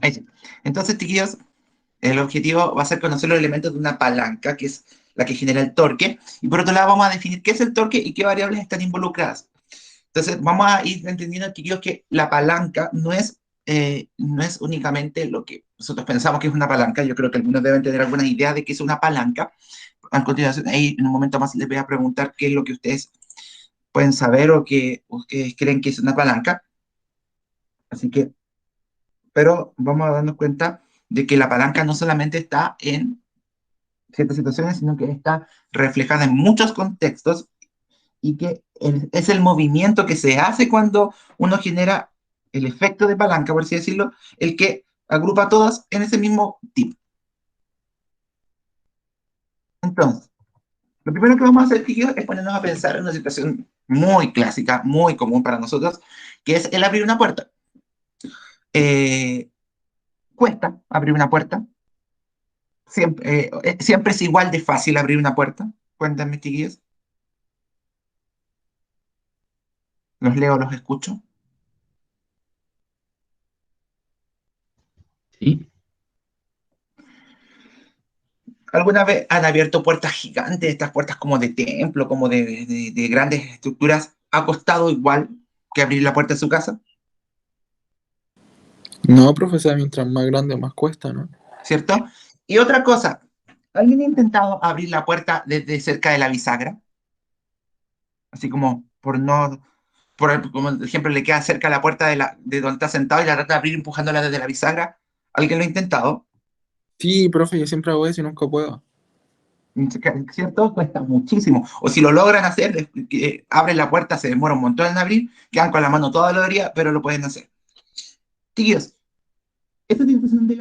Ahí sí. Entonces, chiquillos, el objetivo va a ser conocer los elementos de una palanca, que es la que genera el torque, y por otro lado vamos a definir qué es el torque y qué variables están involucradas. Entonces, vamos a ir entendiendo, chiquillos, que la palanca no es únicamente lo que nosotros pensamos que es una palanca. Yo creo que algunos deben tener alguna idea de qué es una palanca. A continuación, ahí en un momento más les voy a preguntar qué es lo que ustedes pueden saber o que creen que es una palanca. Así que, pero vamos a darnos cuenta de que la palanca no solamente está en ciertas situaciones, sino que está reflejada en muchos contextos y que es el movimiento que se hace cuando uno genera el efecto de palanca, por así decirlo, el que agrupa a todas en ese mismo tipo. Entonces, lo primero que vamos a hacer, Kikio, es ponernos a pensar en una situación muy clásica, muy común para nosotros, que es el abrir una puerta. Eh, Cuesta abrir una puerta. Siempre es igual de fácil abrir una puerta. Cuéntame, chiquillos. Los leo, los escucho. Sí. ¿Alguna vez han abierto puertas gigantes, estas puertas como de templo, como de grandes estructuras? ¿Ha costado igual que abrir la puerta de su casa? No, profesor, mientras más grande, más cuesta, ¿no? ¿Cierto? Y otra cosa, ¿alguien ha intentado abrir la puerta desde cerca de la bisagra? Así como por no, como ejemplo le queda cerca la puerta de donde está sentado y la trata de abrir empujándola desde la bisagra. ¿Alguien lo ha intentado? Sí, profe, yo siempre hago eso y nunca puedo. ¿Cierto? Cuesta muchísimo. O si lo logran hacer, que abren la puerta, se demora un montón en abrir, quedan con la mano toda la día, pero lo pueden hacer. Tíos, esta situación de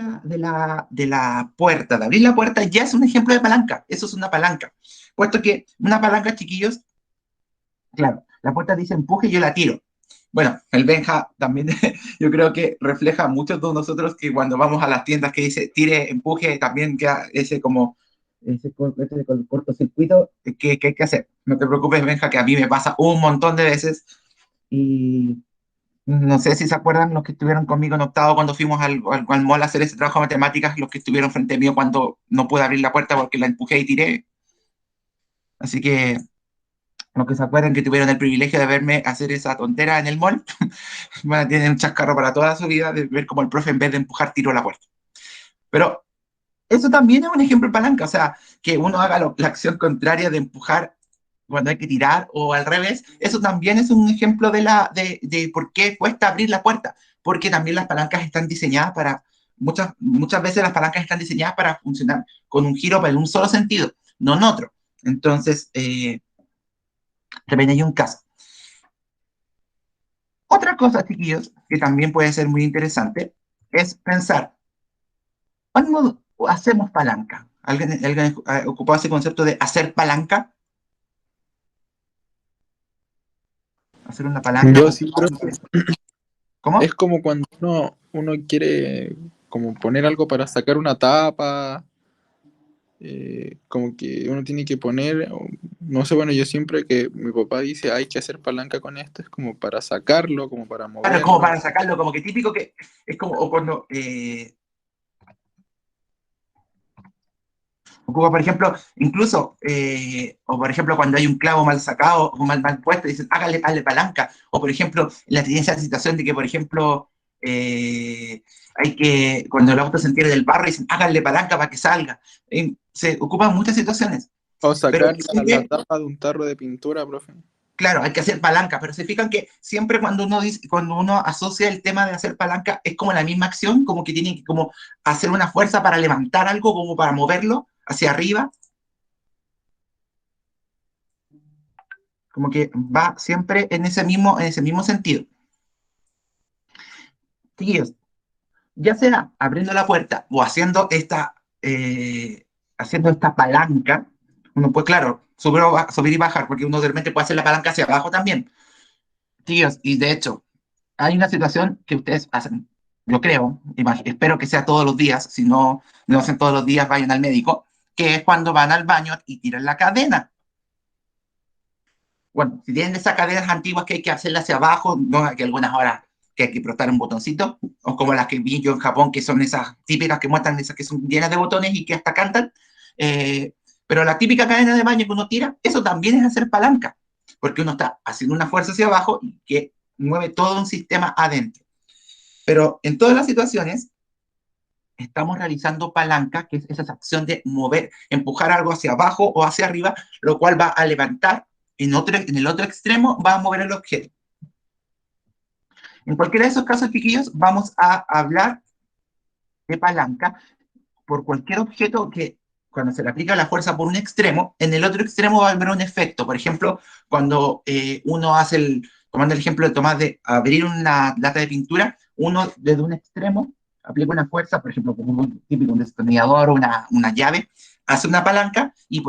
la puerta, de abrir la puerta, ya es un ejemplo de palanca. Eso es una palanca. Puesto que una palanca, chiquillos, claro, la puerta dice empuje y yo la tiro. Bueno, el Benja también yo creo que refleja a muchos de nosotros que cuando vamos a las tiendas que dice tire, empuje, también queda ese como ese cortocircuito que hay que hacer. No te preocupes, Benja, que a mí me pasa un montón de veces y no sé si se acuerdan los que estuvieron conmigo en octavo cuando fuimos al mall a hacer ese trabajo de matemáticas, los que estuvieron frente mío cuando no pude abrir la puerta porque la empujé y tiré. Así que los que se acuerdan que tuvieron el privilegio de verme hacer esa tontera en el mall, van a tener un chascarro para toda su vida de ver cómo el profe en vez de empujar tiró la puerta. Pero eso también es un ejemplo de palanca, o sea, que uno haga la acción contraria de empujar cuando hay que tirar o al revés, eso también es un ejemplo de por qué cuesta abrir la puerta, porque también las palancas están diseñadas para, muchas veces las palancas están diseñadas para funcionar con un giro en un solo sentido, no en otro. Entonces, también hay un caso. Otra cosa, chiquillos, que también puede ser muy interesante, es pensar, ¿cuándo hacemos palanca? ¿Alguien ha ocupado ese concepto de hacer palanca? Hacer una palanca, Yo sí, ocupar, profe. Es ¿cómo? como cuando uno quiere como poner algo para sacar una tapa, como que uno tiene que poner, no sé, bueno, yo siempre que mi papá dice hay que hacer palanca con esto, es como para sacarlo, como para Claro, como moverlo. para sacarlo, como que típico que es como o cuando ocupa, por ejemplo, incluso, o por ejemplo, cuando hay un clavo mal sacado o mal puesto, dicen, hágale palanca. O por ejemplo, en esa situación de que, por ejemplo, hay que, cuando el auto se entierra del barro, dicen, háganle palanca para que salga. Se ocupan muchas situaciones. O Pero sacar la siempre, tapa de un tarro de pintura, profe. claro, hay que hacer palanca, pero se fijan que siempre cuando uno dice, cuando uno asocia el tema de hacer palanca, es como la misma acción, como que tiene que como hacer una fuerza para levantar algo, como para moverlo hacia arriba, como que va siempre en ese mismo sentido. Chiquillos, ya sea abriendo la puerta o haciendo esta palanca, uno puede, claro, subir y bajar, porque uno de repente puede hacer la palanca hacia abajo también. Chiquillos, y de hecho, hay una situación que ustedes hacen, yo creo, espero que sea todos los días, si no lo hacen todos los días, vayan al médico, que es cuando van al baño y tiran la cadena. Bueno, si tienen esas cadenas antiguas que hay que hacerla hacia abajo, no, que algunas horas que hay que apretar un botoncito, o como las que vi yo en Japón, que son esas típicas que muestran esas que son llenas de botones y que hasta cantan. Eh, pero la típica cadena de baño que uno tira, eso también es hacer palanca, porque uno está haciendo una fuerza hacia abajo y que mueve todo un sistema adentro. Pero en todas las situaciones estamos realizando palanca, que es esa acción de mover, empujar algo hacia abajo o hacia arriba, lo cual va a levantar, en el otro extremo va a mover el objeto. En cualquiera de esos casos, chiquillos, vamos a hablar de palanca por cualquier objeto que cuando se le aplica la fuerza por un extremo, en el otro extremo va a haber un efecto. Por ejemplo, cuando uno hace tomando el ejemplo de Tomás de abrir una lata de pintura, uno desde un extremo aplica una fuerza, por ejemplo, con un típico un destornillador o una llave, hace una palanca y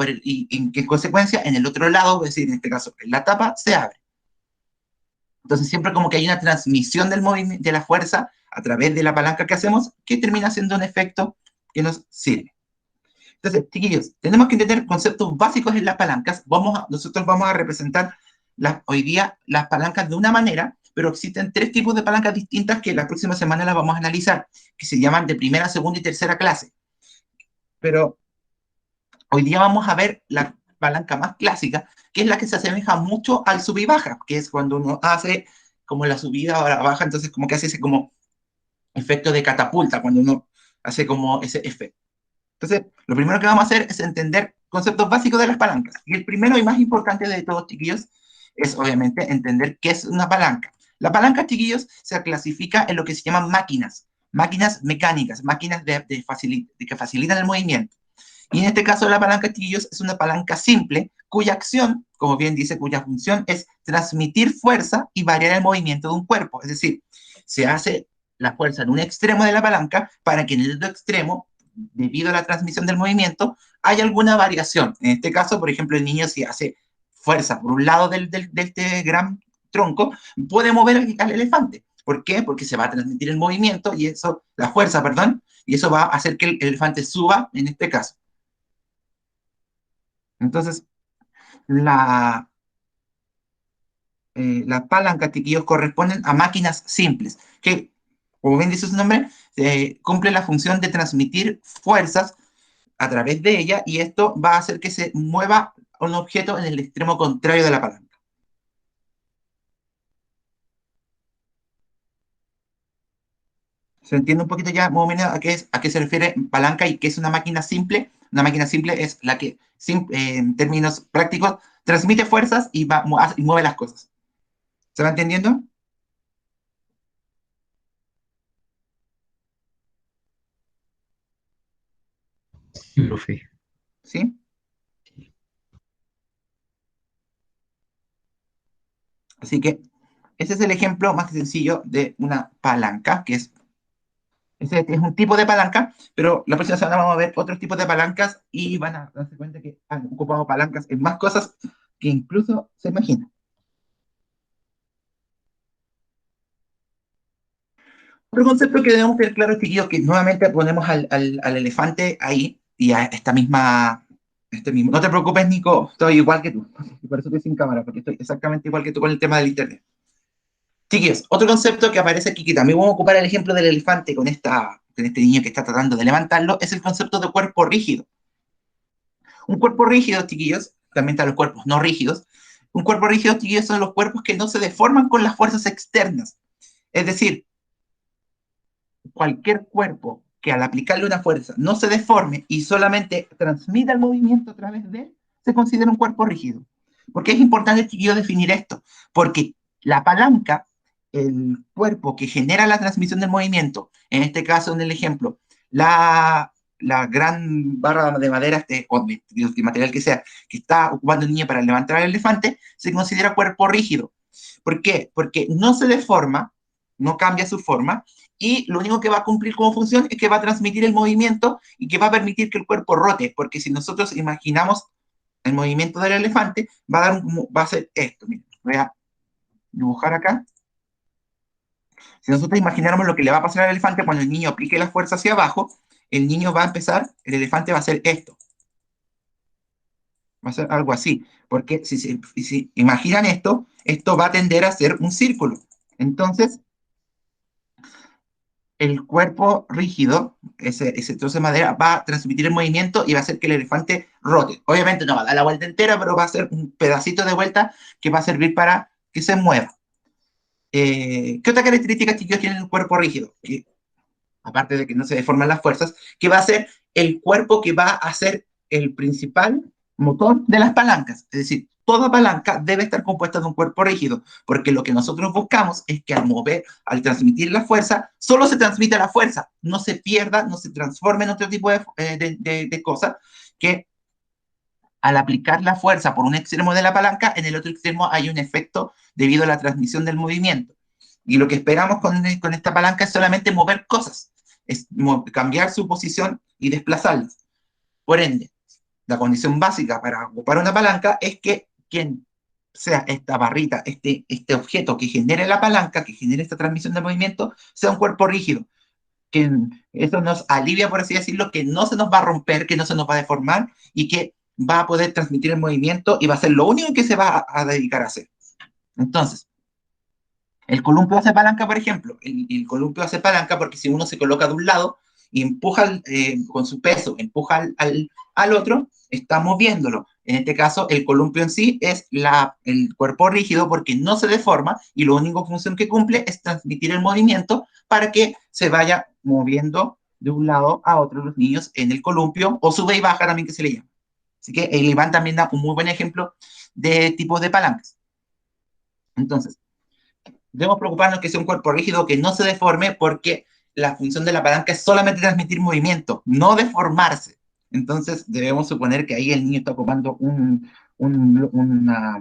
en consecuencia en el otro lado, es decir, en este caso, la tapa se abre. Entonces siempre como que hay una transmisión del movimiento, de la fuerza a través de la palanca que hacemos, que termina siendo un efecto que nos sirve. Entonces, chiquillos, tenemos que entender conceptos básicos en las palancas. Nosotros vamos a representar hoy día las palancas de una manera, pero existen tres tipos de palancas distintas que la próxima semana las vamos a analizar, que se llaman de primera, segunda y tercera clase. Pero hoy día vamos a ver la palanca más clásica, que es la que se asemeja mucho al sub y baja, que es cuando uno hace como la subida o la baja, entonces como que hace ese como efecto de catapulta, cuando uno hace como ese efecto. Entonces, lo primero que vamos a hacer es entender conceptos básicos de las palancas. Y el primero y más importante de todos, chiquillos, es obviamente entender qué es una palanca. La palanca, chiquillos, se clasifica en lo que se llaman máquinas mecánicas, máquinas que facilitan el movimiento. Y en este caso la palanca, chiquillos, es una palanca simple cuya acción, como bien dice, cuya función es transmitir fuerza y variar el movimiento de un cuerpo. Es decir, se hace la fuerza en un extremo de la palanca para que en el otro extremo, debido a la transmisión del movimiento, haya alguna variación. En este caso, por ejemplo, el niño si hace fuerza por un lado de este gran tronco, puede mover al elefante. ¿Por qué? Porque se va a transmitir el movimiento y eso, la fuerza, perdón, y eso va a hacer que el elefante suba en este caso. Entonces, la, las palancas, chiquillos, corresponden a máquinas simples, que, como bien dice su nombre, cumple la función de transmitir fuerzas a través de ella y esto va a hacer que se mueva un objeto en el extremo contrario de la palanca. ¿Se entiende un poquito ya más o menos a qué se refiere palanca y qué es una máquina simple? Una máquina simple es la que, en términos prácticos, transmite fuerzas y mueve las cosas. ¿Se va entendiendo? Sí, profe. ¿Sí? Así que ese es el ejemplo más sencillo de una palanca, ese es un tipo de palanca, pero la próxima semana vamos a ver otros tipos de palancas y van a darse cuenta que han ocupado palancas en más cosas que incluso se imaginan. Otro concepto que debemos tener claro, chiquillos, que nuevamente ponemos al elefante ahí y a esta misma, este mismo. No te preocupes, Nico, estoy igual que tú. Por eso estoy sin cámara, porque estoy exactamente igual que tú con el tema del internet. Chiquillos, otro concepto que aparece aquí, que también vamos a ocupar el ejemplo del elefante con este niño que está tratando de levantarlo, es el concepto de cuerpo rígido. Un cuerpo rígido, chiquillos, también están los cuerpos no rígidos. Un cuerpo rígido, chiquillos, son los cuerpos que no se deforman con las fuerzas externas. Es decir, cualquier cuerpo que al aplicarle una fuerza no se deforme y solamente transmita el movimiento a través de él, se considera un cuerpo rígido. ¿Por qué es importante, chiquillo, definir esto? Porque la palanca, el cuerpo que genera la transmisión del movimiento, en este caso, en el ejemplo, la gran barra de madera o de material que sea, que está ocupando el niño para levantar al elefante, se considera cuerpo rígido. ¿Por qué? Porque no se deforma, no cambia su forma, y lo único que va a cumplir como función es que va a transmitir el movimiento y que va a permitir que el cuerpo rote, porque si nosotros imaginamos el movimiento del elefante, va a ser esto. Miren, voy a dibujar acá. Si nosotros imagináramos lo que le va a pasar al elefante cuando el niño aplique la fuerza hacia abajo, el niño va a empezar, el elefante va a hacer esto, va a ser algo así, porque si imaginan esto, esto va a tender a ser un círculo. Entonces, el cuerpo rígido, ese trozo de madera, va a transmitir el movimiento y va a hacer que el elefante rote. Obviamente no va a dar la vuelta entera, pero va a ser un pedacito de vuelta que va a servir para que se mueva. ¿Qué otra característica, chicos, tiene el cuerpo rígido? Que, aparte de que no se deforman las fuerzas, que va a ser el cuerpo que va a ser el principal motor de las palancas. Es decir, toda palanca debe estar compuesta de un cuerpo rígido, porque lo que nosotros buscamos es que al mover, al transmitir la fuerza, solo se transmite la fuerza, no se pierda, no se transforme en otro tipo de cosas, que al aplicar la fuerza por un extremo de la palanca, en el otro extremo hay un efecto debido a la transmisión del movimiento. Y lo que esperamos con esta palanca es solamente mover cosas, es cambiar su posición y desplazarlas. Por ende, la condición básica para ocupar una palanca es que quien sea esta barrita, este objeto que genere la palanca, que genere esta transmisión de movimiento, sea un cuerpo rígido. Que eso nos alivia, por así decirlo, que no se nos va a romper, que no se nos va a deformar y que va a poder transmitir el movimiento y va a ser lo único que se va a dedicar a hacer. Entonces, el columpio hace palanca, por ejemplo. El columpio hace palanca porque si uno se coloca de un lado y empuja con su peso, empuja al otro, está moviéndolo. En este caso, el columpio en sí es el cuerpo rígido porque no se deforma y la única función que cumple es transmitir el movimiento para que se vaya moviendo de un lado a otro los niños en el columpio o sube y baja también que se le llama. Así que el Iván también da un muy buen ejemplo de tipos de palancas. Entonces, debemos preocuparnos que sea un cuerpo rígido que no se deforme porque la función de la palanca es solamente transmitir movimiento, no deformarse. Entonces debemos suponer que ahí el niño está ocupando un, una,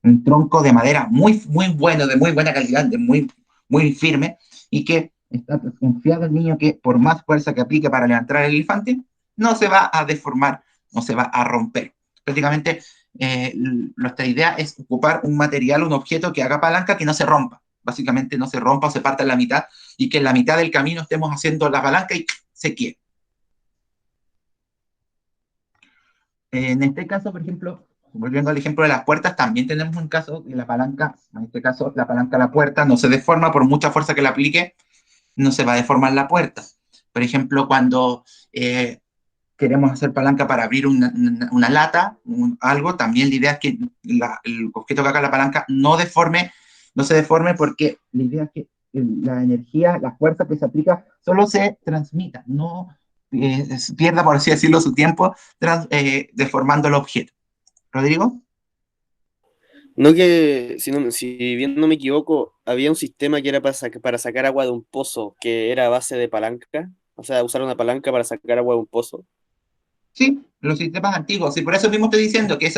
un tronco de madera muy, muy bueno, de muy buena calidad, de muy, muy firme, y que está confiado el niño que por más fuerza que aplique para levantar el elefante, no se va a deformar, no se va a romper. Prácticamente nuestra idea es ocupar un material, un objeto que haga palanca que no se rompa. Básicamente no se rompa o se parta en la mitad y que en la mitad del camino estemos haciendo la palanca y se quiebre. En este caso, por ejemplo, volviendo al ejemplo de las puertas, también tenemos un caso de la palanca, en este caso la palanca de la puerta no se deforma por mucha fuerza que le aplique, no se va a deformar la puerta. Por ejemplo, cuando queremos hacer palanca para abrir una lata, algo, también la idea es que el objeto que haga la palanca no se deforme porque la idea es que la energía, la fuerza que se aplica, solo se transmita, no pierda, por así decirlo, su tiempo deformando el objeto. ¿Rodrigo? No que, si bien no me equivoco, había un sistema que era para sacar agua de un pozo, que era a base de palanca, o sea, usar una palanca para sacar agua de un pozo. Sí, los sistemas antiguos. Y por eso mismo estoy diciendo que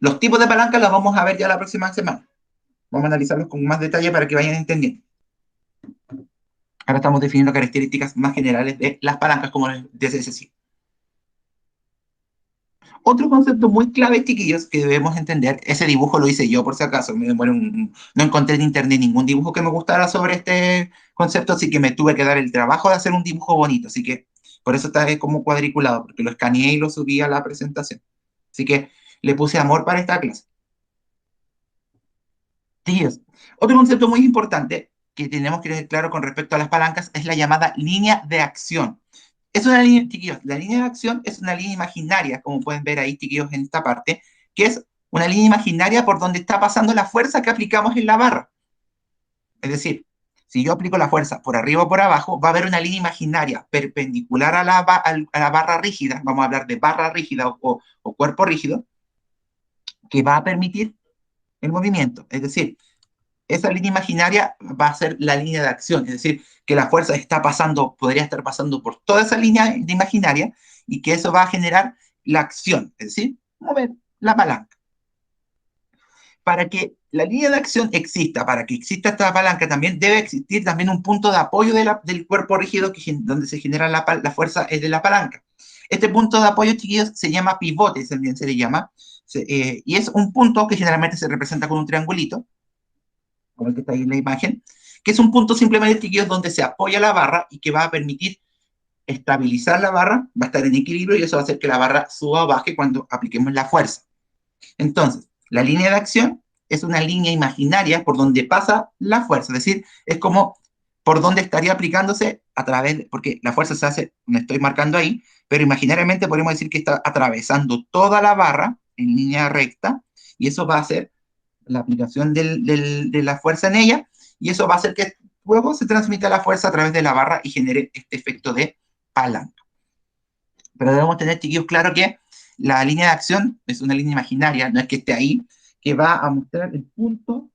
los tipos de palanca los vamos a ver ya la próxima semana. Vamos a analizarlos con más detalle para que vayan entendiendo. Ahora estamos definiendo características más generales de las palancas, como les decía. Otro concepto muy clave, chiquillos, que debemos entender, ese dibujo lo hice yo por si acaso, no encontré en internet ningún dibujo que me gustara sobre este concepto, así que me tuve que dar el trabajo de hacer un dibujo bonito, así que por eso está como cuadriculado, porque lo escaneé y lo subí a la presentación. Así que le puse amor para esta clase. Chiquillos, otro concepto muy importante que tenemos que tener claro con respecto a las palancas es la llamada línea de acción. Es una línea, chiquillos, la línea de acción es una línea imaginaria, como pueden ver ahí, chiquillos, en esta parte, que es una línea imaginaria por donde está pasando la fuerza que aplicamos en la barra. Es decir, si yo aplico la fuerza por arriba o por abajo, va a haber una línea imaginaria perpendicular a la barra rígida, vamos a hablar de barra rígida o cuerpo rígido, que va a permitir el movimiento. Es decir, esa línea imaginaria va a ser la línea de acción, es decir, que la fuerza podría estar pasando por toda esa línea de imaginaria y que eso va a generar la acción, es decir, mover la palanca. Para que la línea de acción exista, para que exista esta palanca, también debe existir también un punto de apoyo del cuerpo rígido donde se genera la fuerza es de la palanca. Este punto de apoyo, chiquillos, se llama pivote, también se le llama, y es un punto que generalmente se representa con un triangulito, como el que está ahí en la imagen, que es un punto simplemente, chiquillos, donde se apoya la barra y que va a permitir estabilizar la barra, va a estar en equilibrio y eso va a hacer que la barra suba o baje cuando apliquemos la fuerza. Entonces, la línea de acción es una línea imaginaria por donde pasa la fuerza, es decir, es como por dónde estaría aplicándose a través, porque la fuerza se hace, me estoy marcando ahí, pero imaginariamente podemos decir que está atravesando toda la barra en línea recta, y eso va a ser la aplicación de la fuerza en ella, y eso va a hacer que luego se transmita la fuerza a través de la barra y genere este efecto de palanca. Pero debemos tener, chiquillos, claro que la línea de acción es una línea imaginaria, no es que esté ahí, que va a mostrar el punto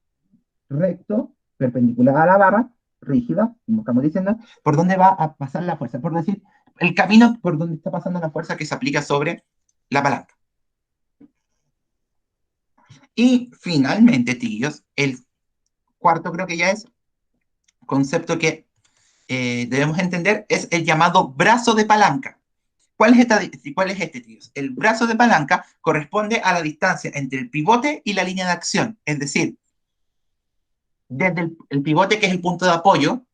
recto, perpendicular a la barra, rígida, como estamos diciendo, por donde va a pasar la fuerza, por decir, el camino por donde está pasando la fuerza que se aplica sobre la palanca. Y finalmente, tíos, el cuarto creo que ya es concepto que debemos entender, es el llamado brazo de palanca. ¿Cuál es este, tíos? El brazo de palanca corresponde a la distancia entre el pivote y la línea de acción, es decir, desde el pivote, que es el punto de apoyo,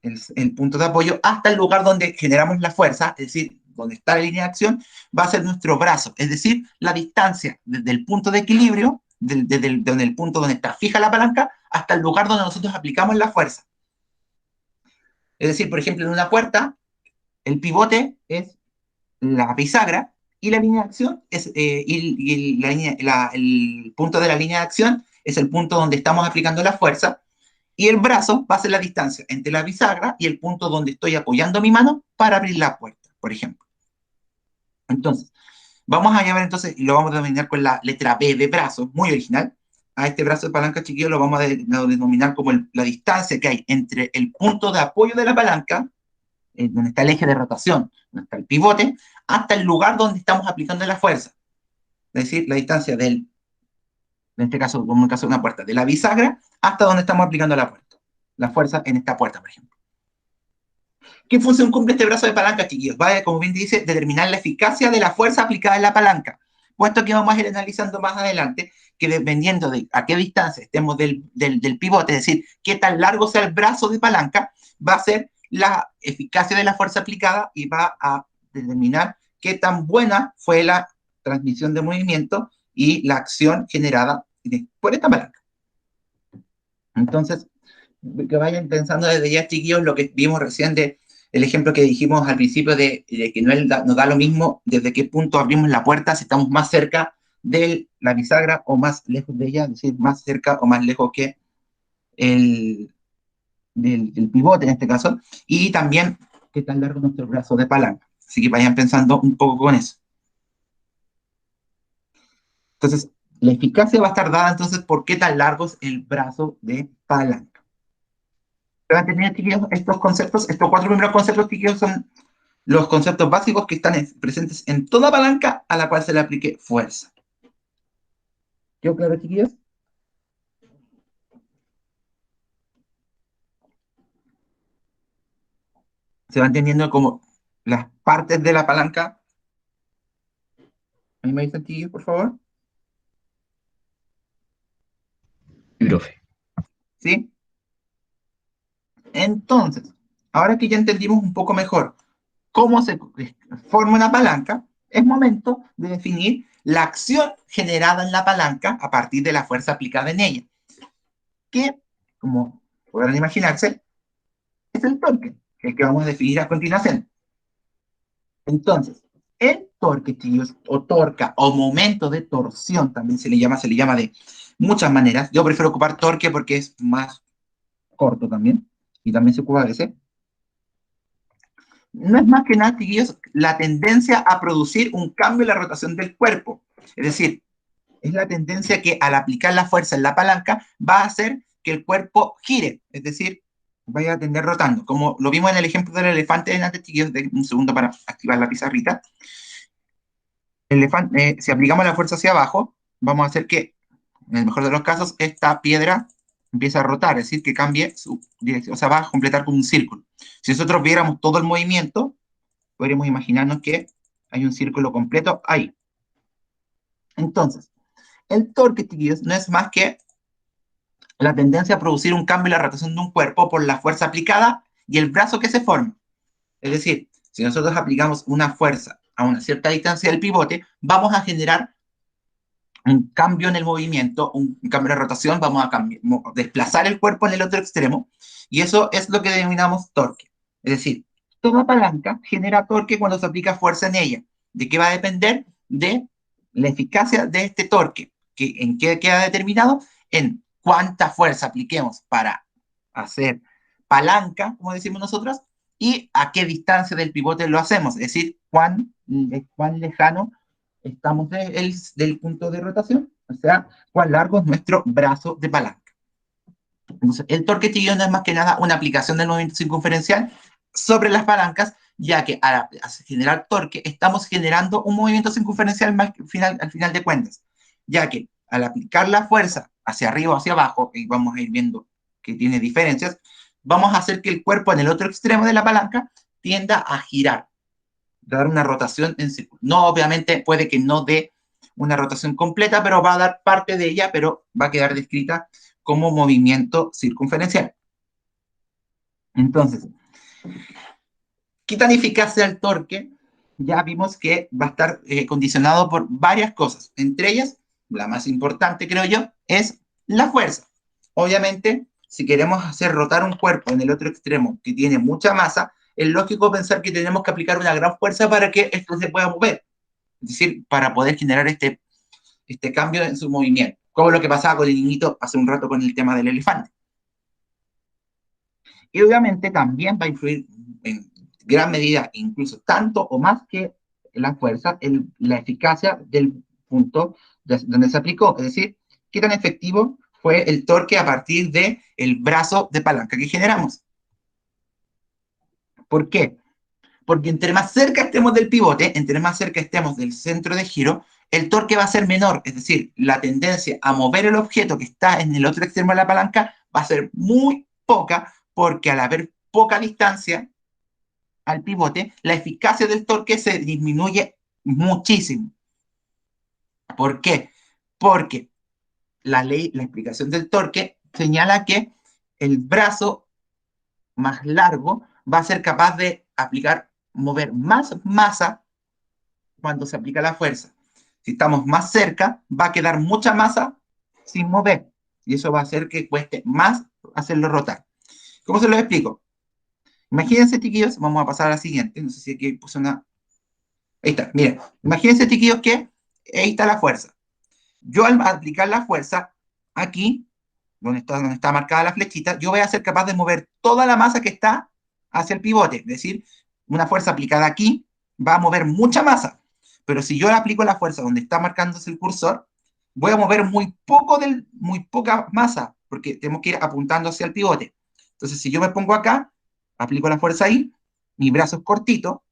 el punto de apoyo, hasta el lugar donde generamos la fuerza, es decir, donde está la línea de acción, va a ser nuestro brazo, es decir, la distancia desde el punto de equilibrio, desde el punto donde está fija la palanca, hasta el lugar donde nosotros aplicamos la fuerza. Es decir, por ejemplo, en una puerta, el pivote es la bisagra y la línea de acción es, el punto de la línea de acción es el punto donde estamos aplicando la fuerza, y el brazo va a ser la distancia entre la bisagra y el punto donde estoy apoyando mi mano para abrir la puerta, por ejemplo. Entonces, vamos a llamar entonces, y lo vamos a denominar con la letra B de brazo, muy original. A este brazo de palanca, chiquillo, lo vamos a denominar como la distancia que hay entre el punto de apoyo de la palanca, donde está el eje de rotación, donde está el pivote, hasta el lugar donde estamos aplicando la fuerza. Es decir, la distancia en este caso, como en el caso de una puerta, de la bisagra hasta donde estamos aplicando la fuerza en esta puerta, por ejemplo. ¿Qué función cumple este brazo de palanca, chiquillos? Va, como bien dice, determinar la eficacia de la fuerza aplicada en la palanca. Puesto que vamos a ir analizando más adelante, que dependiendo de a qué distancia estemos del pivote, es decir, qué tan largo sea el brazo de palanca, va a ser la eficacia de la fuerza aplicada y va a determinar qué tan buena fue la transmisión de movimiento y la acción generada por esta palanca. Entonces, que vayan pensando desde ya, chiquillos, lo que vimos recién de el ejemplo que dijimos al principio de que nos da lo mismo desde qué punto abrimos la puerta, si estamos más cerca de la bisagra o más lejos de ella, es decir, más cerca o más lejos que el pivote en este caso, y también qué tan largo es nuestro brazo de palanca. Así que vayan pensando un poco con eso. Entonces, la eficacia va a estar dada entonces por qué tan largo es el brazo de palanca. Van a tener, chiquillos, estos conceptos, estos cuatro primeros conceptos, chiquillos, son los conceptos básicos que están presentes en toda palanca a la cual se le aplique fuerza. ¿Quedó claro, chiquillos? Se va entendiendo como las partes de la palanca. ¿Ahí me dicen, chiquillos, por favor? Sí, profe. ¿Sí? Entonces, ahora que ya entendimos un poco mejor cómo se forma una palanca, es momento de definir la acción generada en la palanca a partir de la fuerza aplicada en ella, que, como podrán imaginarse, es el torque, el que vamos a definir a continuación. Entonces, el torque, chicos, o torca, o momento de torsión, también se le llama de muchas maneras. Yo prefiero ocupar torque porque es más corto también, y también se ocupa a veces. No es más que nada, chiquillos, la tendencia a producir un cambio en la rotación del cuerpo. Es decir, es la tendencia que al aplicar la fuerza en la palanca va a hacer que el cuerpo gire, es decir, vaya a tender rotando. Como lo vimos en el ejemplo del elefante de antes, chiquillos, de un segundo para activar la pizarrita. Si aplicamos la fuerza hacia abajo, vamos a hacer que, en el mejor de los casos, esta piedra empieza a rotar, es decir, que cambie su dirección, o sea, va a completar como un círculo. Si nosotros viéramos todo el movimiento, podríamos imaginarnos que hay un círculo completo ahí. Entonces, el torque, chiquillos, no es más que la tendencia a producir un cambio en la rotación de un cuerpo por la fuerza aplicada y el brazo que se forma. Es decir, si nosotros aplicamos una fuerza a una cierta distancia del pivote, vamos a generar un cambio en el movimiento, un cambio de rotación, vamos a desplazar el cuerpo en el otro extremo, y eso es lo que denominamos torque. Es decir, toda palanca genera torque cuando se aplica fuerza en ella. ¿De qué va a depender? De la eficacia de este torque. ¿En qué queda determinado? En cuánta fuerza apliquemos para hacer palanca, como decimos nosotros, y a qué distancia del pivote lo hacemos, es decir, cuán lejano estamos del punto de rotación, o sea, cuán largo es nuestro brazo de palanca. Entonces, el torque tibio no es más que nada una aplicación del movimiento circunferencial sobre las palancas, ya que al generar torque estamos generando un movimiento circunferencial al final de cuentas, ya que al aplicar la fuerza hacia arriba o hacia abajo, y vamos a ir viendo que tiene diferencias, vamos a hacer que el cuerpo en el otro extremo de la palanca tienda a girar, dar una rotación en círculo. No, obviamente puede que no dé una rotación completa, pero va a dar parte de ella, pero va a quedar descrita como movimiento circunferencial. Entonces, ¿qué tan eficaz sea el torque? Ya vimos que va a estar condicionado por varias cosas. Entre ellas, la más importante, creo yo, es la fuerza. Obviamente, si queremos hacer rotar un cuerpo en el otro extremo que tiene mucha masa, es lógico pensar que tenemos que aplicar una gran fuerza para que esto se pueda mover. Es decir, para poder generar este cambio en su movimiento. Como lo que pasaba con el niñito hace un rato con el tema del elefante. Y obviamente también va a influir en gran medida, incluso tanto o más que la fuerza, la eficacia del punto donde se aplicó. Es decir, qué tan efectivo fue el torque a partir del brazo de palanca que generamos. ¿Por qué? Porque entre más cerca estemos del pivote, entre más cerca estemos del centro de giro, el torque va a ser menor, es decir, la tendencia a mover el objeto que está en el otro extremo de la palanca va a ser muy poca, porque al haber poca distancia al pivote, la eficacia del torque se disminuye muchísimo. ¿Por qué? Porque la explicación del torque señala que el brazo más largo va a ser capaz de mover más masa cuando se aplica la fuerza. Si estamos más cerca, va a quedar mucha masa sin mover. Y eso va a hacer que cueste más hacerlo rotar. ¿Cómo se lo explico? Imagínense, chiquillos, vamos a pasar a la siguiente. No sé si aquí puse una... Ahí está, miren. Imagínense, chiquillos, que ahí está la fuerza. Yo al aplicar la fuerza, aquí, donde está marcada la flechita, yo voy a ser capaz de mover toda la masa que está hacia el pivote. Es decir, una fuerza aplicada aquí va a mover mucha masa. Pero si yo aplico la fuerza donde está marcándose el cursor, voy a mover muy poca masa, porque tenemos que ir apuntando hacia el pivote. Entonces, si yo me pongo acá, aplico la fuerza ahí, mi brazo es cortito,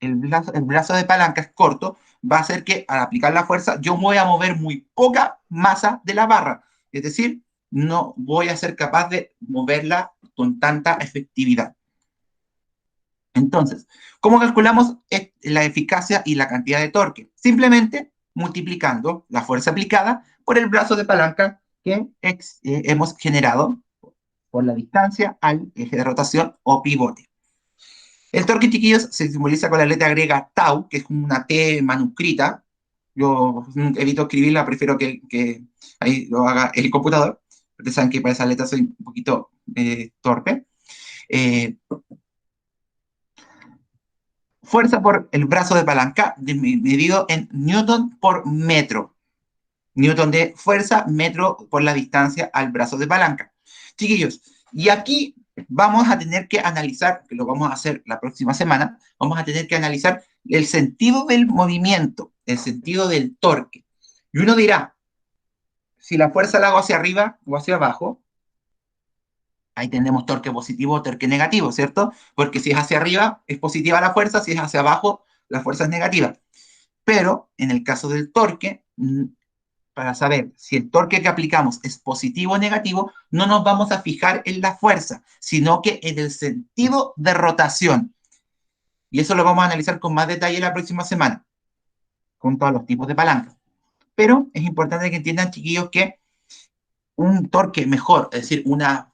el brazo de palanca es corto, va a hacer que al aplicar la fuerza yo voy a mover muy poca masa de la barra. Es decir, no voy a ser capaz de moverla con tanta efectividad. Entonces, ¿cómo calculamos la eficacia y la cantidad de torque? Simplemente multiplicando la fuerza aplicada por el brazo de palanca que hemos generado por la distancia al eje de rotación o pivote. El torque, chiquillos, se simboliza con la letra griega tau, que es una T manuscrita. Yo evito escribirla, prefiero que ahí lo haga el computador. Ustedes saben que para esas letras soy un poquito torpe. Fuerza por el brazo de palanca medido en newton por metro. Newton de fuerza, metro por la distancia al brazo de palanca. Chiquillos, y aquí vamos a tener que analizar, que lo vamos a hacer la próxima semana, vamos a tener que analizar el sentido del movimiento, el sentido del torque. Y uno dirá, si la fuerza la hago hacia arriba o hacia abajo, ahí tenemos torque positivo o torque negativo, ¿cierto? Porque si es hacia arriba, es positiva la fuerza, si es hacia abajo, la fuerza es negativa. Pero en el caso del torque, para saber si el torque que aplicamos es positivo o negativo, no nos vamos a fijar en la fuerza, sino que en el sentido de rotación. Y eso lo vamos a analizar con más detalle la próxima semana, con todos los tipos de palancas. Pero es importante que entiendan, chiquillos, que un torque mejor, es decir, una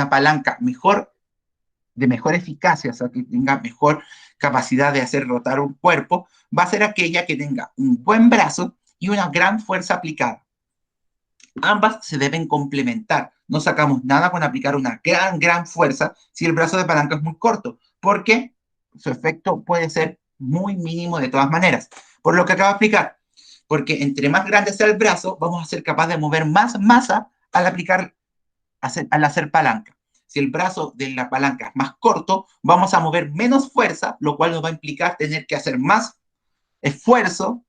palanca mejor, de mejor eficacia, o sea, que tenga mejor capacidad de hacer rotar un cuerpo va a ser aquella que tenga un buen brazo y una gran fuerza aplicada. Ambas se deben complementar. No sacamos nada con aplicar una gran fuerza si el brazo de palanca es muy corto, porque su efecto puede ser muy mínimo de todas maneras. Por lo que acabo de explicar, porque entre más grande sea el brazo, vamos a ser capaces de mover más masa al hacer palanca. Si el brazo de la palanca es más corto, vamos a mover menos fuerza, lo cual nos va a implicar tener que hacer más esfuerzo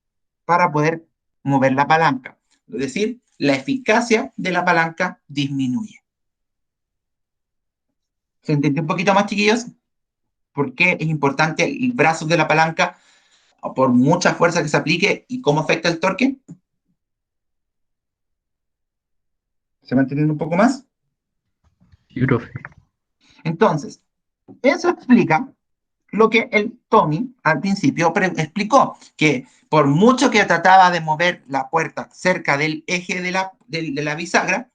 para poder mover la palanca. Es decir, la eficacia de la palanca disminuye. ¿Se entendió un poquito más, chiquillos? ¿Por qué es importante el brazo de la palanca por mucha fuerza que se aplique y cómo afecta el torque? ¿Se va entendiendo un poco más? Sí, profe. Entonces, eso explica lo que el Tommy al principio explicó, que por mucho que trataba de mover la puerta cerca del eje de la bisagra,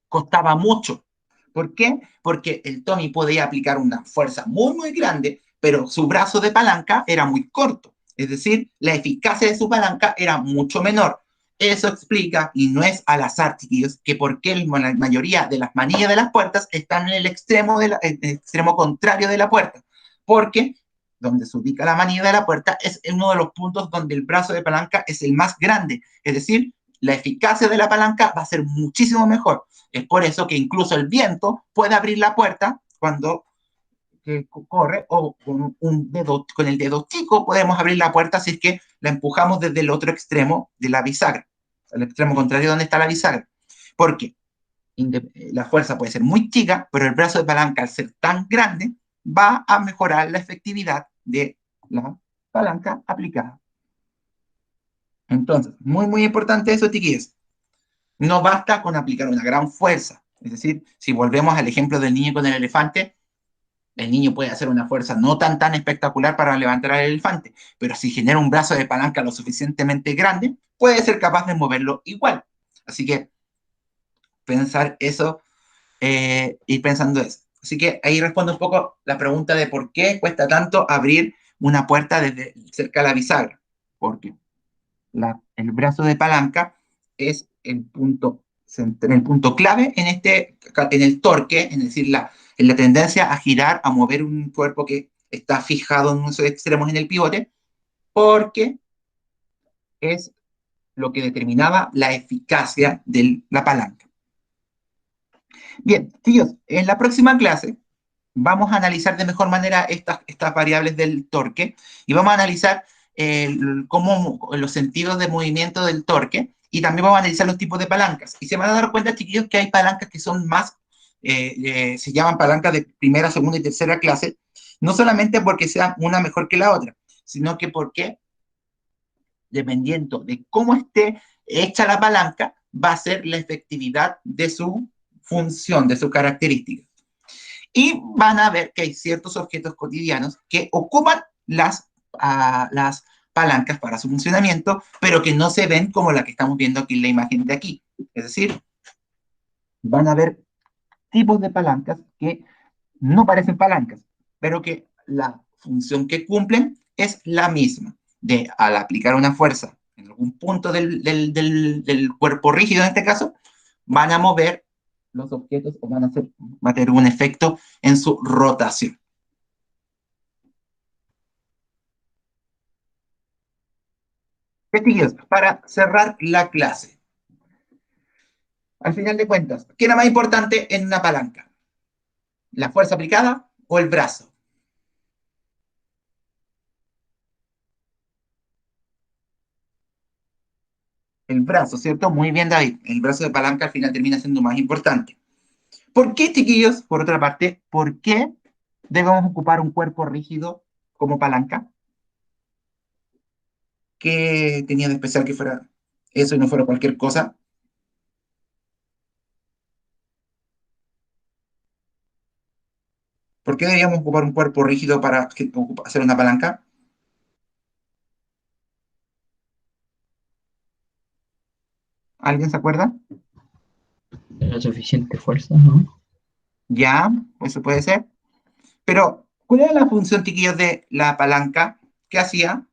costaba mucho. ¿Por qué? Porque el Tommy podía aplicar una fuerza muy grande, pero su brazo de palanca era muy corto. Es decir, la eficacia de su palanca era mucho menor. Eso explica, y no es al azar, chiquillos, que por qué la mayoría de las manillas de las puertas están en el extremo contrario de la puerta. Porque donde se ubica la manilla de la puerta es uno de los puntos donde el brazo de palanca es el más grande. Es decir, la eficacia de la palanca va a ser muchísimo mejor. Es por eso que incluso el viento puede abrir la puerta cuando corre, o con el dedo chico podemos abrir la puerta si es que la empujamos desde el otro extremo de la bisagra, el extremo contrario donde está la bisagra. Porque la fuerza puede ser muy chica, pero el brazo de palanca, al ser tan grande, va a mejorar la efectividad de la palanca aplicada. Entonces, muy importante eso, chiquillos. No basta con aplicar una gran fuerza. Es decir, si volvemos al ejemplo del niño con el elefante, el niño puede hacer una fuerza no tan espectacular para levantar al elefante, pero si genera un brazo de palanca lo suficientemente grande, puede ser capaz de moverlo igual. Así que pensar eso, ir pensando eso. Así que ahí respondo un poco la pregunta de por qué cuesta tanto abrir una puerta desde cerca de la bisagra. Porque el brazo de palanca es el punto clave en el torque, es decir, en la tendencia a girar, a mover un cuerpo que está fijado en unos extremos en el pivote, porque es lo que determinaba la eficacia de la palanca. Bien, tíos, en la próxima clase vamos a analizar de mejor manera estas variables del torque y vamos a analizar los sentidos de movimiento del torque y también vamos a analizar los tipos de palancas. Y se van a dar cuenta, chiquillos, que hay palancas que son más, se llaman palancas de primera, segunda y tercera clase, no solamente porque sea una mejor que la otra, sino que porque, dependiendo de cómo esté hecha la palanca, va a ser la efectividad de su función, de su característica. Y van a ver que hay ciertos objetos cotidianos que ocupan las palancas para su funcionamiento, pero que no se ven como la que estamos viendo aquí en la imagen de aquí. Es decir, van a ver tipos de palancas que no parecen palancas, pero que la función que cumplen es la misma. Al aplicar una fuerza en algún punto del cuerpo rígido, en este caso, van a mover los objetos o va a tener un efecto en su rotación. Chiquillos, para cerrar la clase, al final de cuentas, ¿qué era más importante en una palanca? ¿La fuerza aplicada o el brazo? El brazo, ¿cierto? Muy bien, David. El brazo de palanca al final termina siendo más importante. ¿Por qué, chiquillos? Por otra parte, ¿por qué debemos ocupar un cuerpo rígido como palanca? ¿Qué tenía de especial que fuera eso y no fuera cualquier cosa? ¿Por qué deberíamos ocupar un cuerpo rígido para hacer una palanca? ¿Alguien se acuerda? La suficiente fuerza, ¿no? Ya, eso puede ser. Pero ¿Cuál era la función, chiquillos, de la palanca? ¿Qué hacía?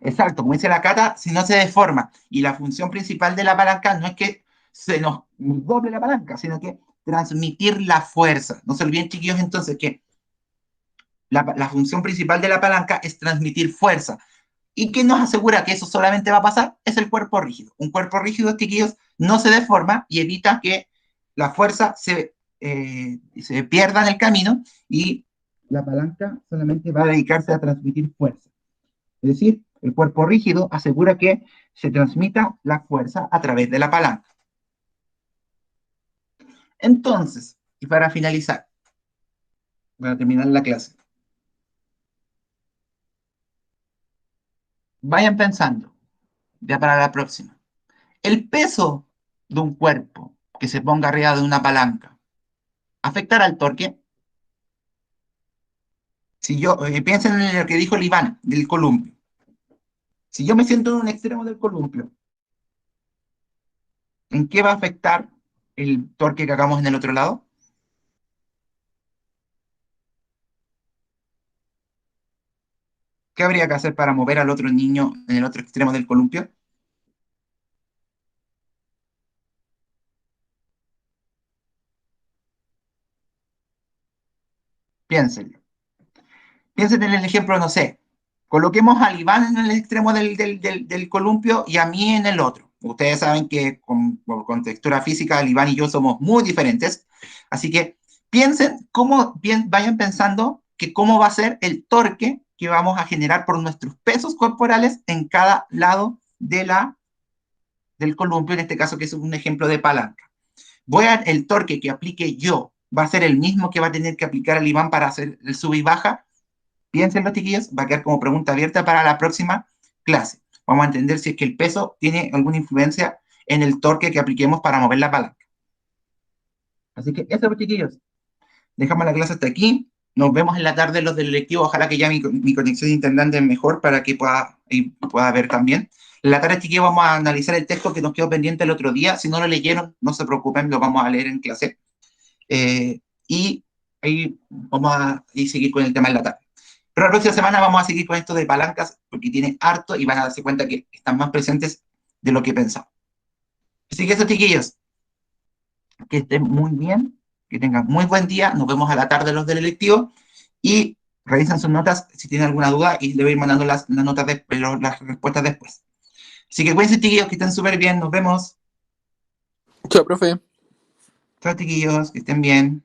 Exacto, como dice la Cata, si no se deforma. Y la función principal de la palanca no es que se nos doble la palanca, sino que transmitir la fuerza. No se olviden, chiquillos, entonces, que la función principal de la palanca es transmitir fuerza. ¿Y qué nos asegura que eso solamente va a pasar? Es el cuerpo rígido. Un cuerpo rígido, chiquillos, no se deforma y evita que la fuerza se pierda en el camino y la palanca solamente va a dedicarse a transmitir fuerza. Es decir, el cuerpo rígido asegura que se transmita la fuerza a través de la palanca. Entonces, y para finalizar, para terminar la clase, vayan pensando, ya para la próxima. El peso de un cuerpo que se ponga arriba de una palanca, ¿afectará al torque? Si yo, piensen en lo que dijo el Iván del columpio. Si yo me siento en un extremo del columpio, ¿en qué va a afectar el torque que hagamos en el otro lado? ¿Qué habría que hacer para mover al otro niño en el otro extremo del columpio? Piénsenlo. Piensen en el ejemplo, no sé, coloquemos al Iván en el extremo del columpio y a mí en el otro. Ustedes saben que con textura física el Iván y yo somos muy diferentes, así que piensen vayan pensando que cómo va a ser el torque que vamos a generar por nuestros pesos corporales en cada lado del columpio, en este caso que es un ejemplo de palanca. El torque que aplique yo va a ser el mismo que va a tener que aplicar el Iván para hacer el sub y baja. Piénsenlo, chiquillos, va a quedar como pregunta abierta para la próxima clase. Vamos a entender si es que el peso tiene alguna influencia en el torque que apliquemos para mover la palanca. Así que eso, chiquillos. Dejamos la clase hasta aquí. Nos vemos en la tarde los del lectivo. Ojalá que ya mi conexión de internet es mejor para que pueda ver también. En la tarde, chiquillos, vamos a analizar el texto que nos quedó pendiente el otro día. Si no lo leyeron, no se preocupen, lo vamos a leer en clase. Y ahí vamos a seguir con el tema en la tarde. Pero la próxima semana vamos a seguir con esto de palancas porque tiene harto y van a darse cuenta que están más presentes de lo que pensaba. Así que eso, chiquillos, que estén muy bien, que tengan muy buen día. Nos vemos a la tarde los del electivo y revisen sus notas si tienen alguna duda y le voy a ir mandando las notas las respuestas después. Así que cuídense, chiquillos, que estén súper bien. Nos vemos. Chao, profe. Chao, chiquillos, que estén bien.